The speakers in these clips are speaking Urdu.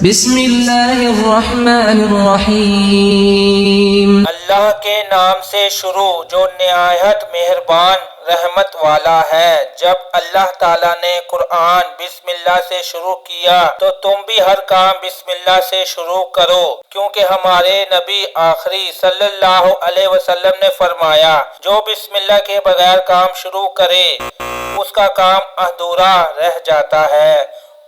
بسم اللہ الرحمن الرحیم. اللہ کے نام سے شروع جو نہایت مہربان رحمت والا ہے. جب اللہ تعالیٰ نے قرآن بسم اللہ سے شروع کیا تو تم بھی ہر کام بسم اللہ سے شروع کرو، کیونکہ ہمارے نبی آخری صلی اللہ علیہ وسلم نے فرمایا جو بسم اللہ کے بغیر کام شروع کرے اس کا کام ادھورا رہ جاتا ہے.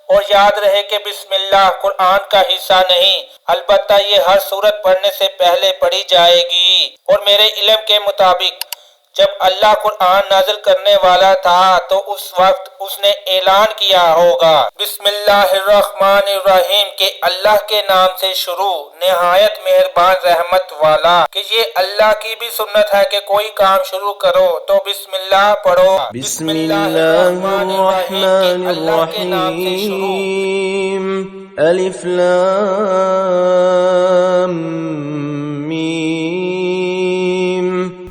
اور یاد رہے کہ بسم اللہ قرآن کا حصہ نہیں، البتہ یہ ہر سورت پڑھنے سے پہلے پڑھی جائے گی. اور میرے علم کے مطابق جب اللہ قرآن نازل کرنے والا تھا تو اس وقت اس نے اعلان کیا ہوگا بسم اللہ الرحمن الرحیم کہ اللہ کے نام سے شروع نہایت مہربان رحمت والا. کہ یہ اللہ کی بھی سنت ہے کہ کوئی کام شروع کرو تو بسم اللہ پڑھو. بسم اللہ الرحمن الرحیم. الف لام میم.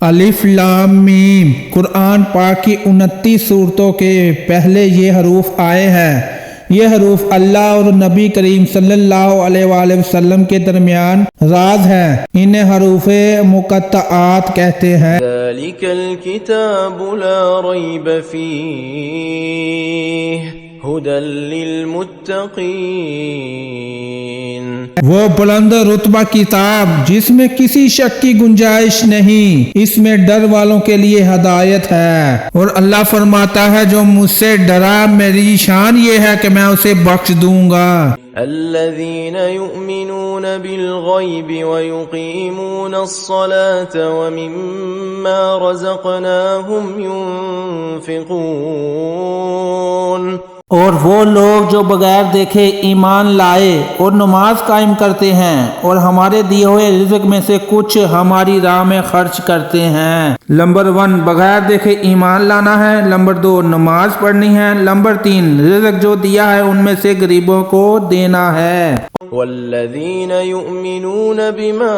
الف لام میم. قرآن پاک کی 29 صورتوں کے پہلے یہ حروف آئے ہیں. یہ حروف اللہ اور نبی کریم صلی اللہ علیہ وآلہ وسلم کے درمیان راز ہیں. انہیں حروف مقطعات کہتے ہیں. ذالک الکتاب لا ریب فیہ ھدی للمتقین. وہ بلند رتبہ کتاب جس میں کسی شک کی گنجائش نہیں، اس میں ڈر والوں کے لیے ہدایت ہے. اور اللہ فرماتا ہے جو مجھ سے ڈرا میری شان یہ ہے کہ میں اسے بخش دوں گا. الذین یؤمنون بالغیب ویقیمون الصلاة ومما رزقناہم ینفقون. اور وہ لوگ جو بغیر دیکھے ایمان لائے اور نماز قائم کرتے ہیں اور ہمارے دیے ہوئے رزق میں سے کچھ ہماری راہ میں خرچ کرتے ہیں. نمبر 1 بغیر دیکھے ایمان لانا ہے. نمبر 2 نماز پڑھنی ہے. نمبر 3 رزق جو دیا ہے ان میں سے غریبوں کو دینا ہے. والذین یؤمنون بما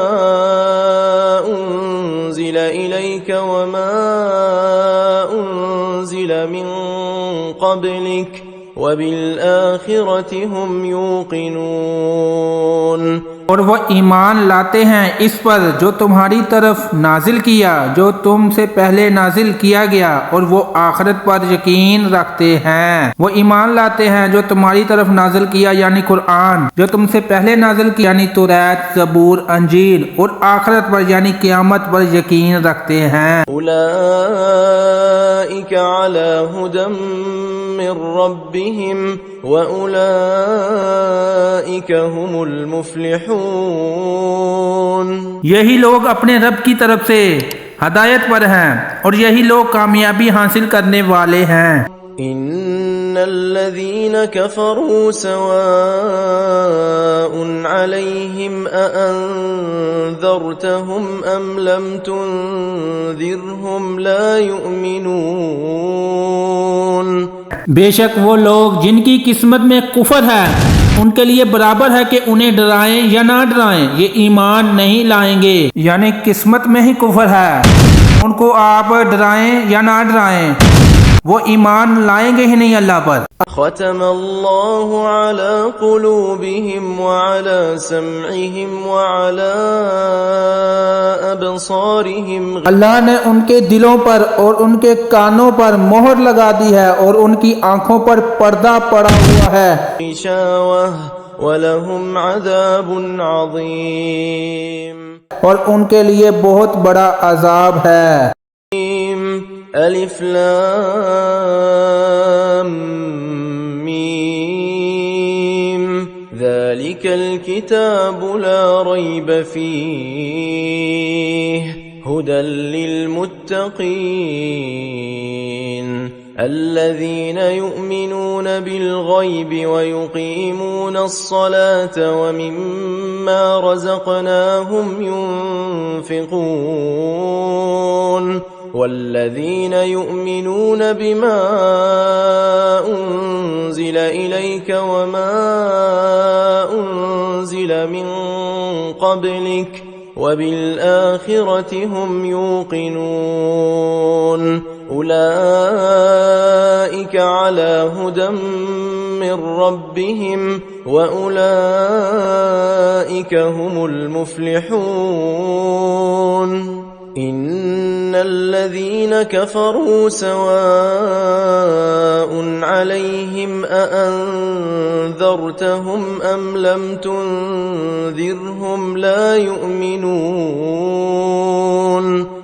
انزل الیک وما انزل من قبلک وبالآخرة هم يوقنون. اور وہ ایمان لاتے ہیں اس پر جو تمہاری طرف نازل کیا، جو تم سے پہلے نازل کیا گیا، اور وہ آخرت پر یقین رکھتے ہیں. وہ ایمان لاتے ہیں جو تمہاری طرف نازل کیا یعنی قرآن، جو تم سے پہلے نازل کیا یعنی توریت، زبور، انجیل، اور آخرت پر یعنی قیامت پر یقین رکھتے ہیں. اولئک علی ھدی من ربهم وَأُولَئِكَ هُمُ الْمُفْلِحُونَ. یہی لوگ اپنے رب کی طرف سے ہدایت پر ہیں اور یہی لوگ کامیابی حاصل کرنے والے ہیں. ان الذين كفروا سواء عليهم أأنذرتهم ام لم تنذرهم لا يؤمنون. بے شک وہ لوگ جن کی قسمت میں کفر ہے ان کے لیے برابر ہے کہ انہیں ڈرائیں یا نہ ڈرائیں، یہ ایمان نہیں لائیں گے. یعنی قسمت میں ہی کفر ہے، ان کو آپ ڈرائیں یا نہ ڈرائیں وہ ایمان لائیں گے ہی نہیں اللہ پر. ختم اللہ علی قلوبہم وعلی سمعہم وعلی ابصارہم. اللہ نے ان کے دلوں پر اور ان کے کانوں پر مہر لگا دی ہے اور ان کی آنکھوں پر پردہ پڑا ہوا ہے. غشاوہ وَلَهُمْ عَذَابٌ عَظِيمٌ. اور ان کے لیے بہت بڑا عذاب ہے. الف لام میم. ذالک الکتاب لا ریب فیہ ھدی للمتقین. الذین یؤمنون بالغیب ویقیمون الصلاة ومما رزقناہم ینفقون. والذین یؤمنون بما انزل الیک وما انزل من قبلک وبالآخرة هم يوقنون. أولئك على هدى من ربهم وأولئك هم المفلحون إن الذين كفروا سواء عليهم أأنذرتهم أم لم تنذرهم لا يؤمنون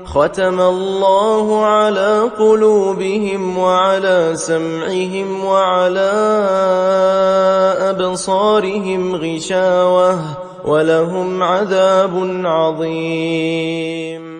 ختم الله على قلوبهم وعلى سمعهم وعلى أبصارهم غشاوة ولهم عذاب عظيم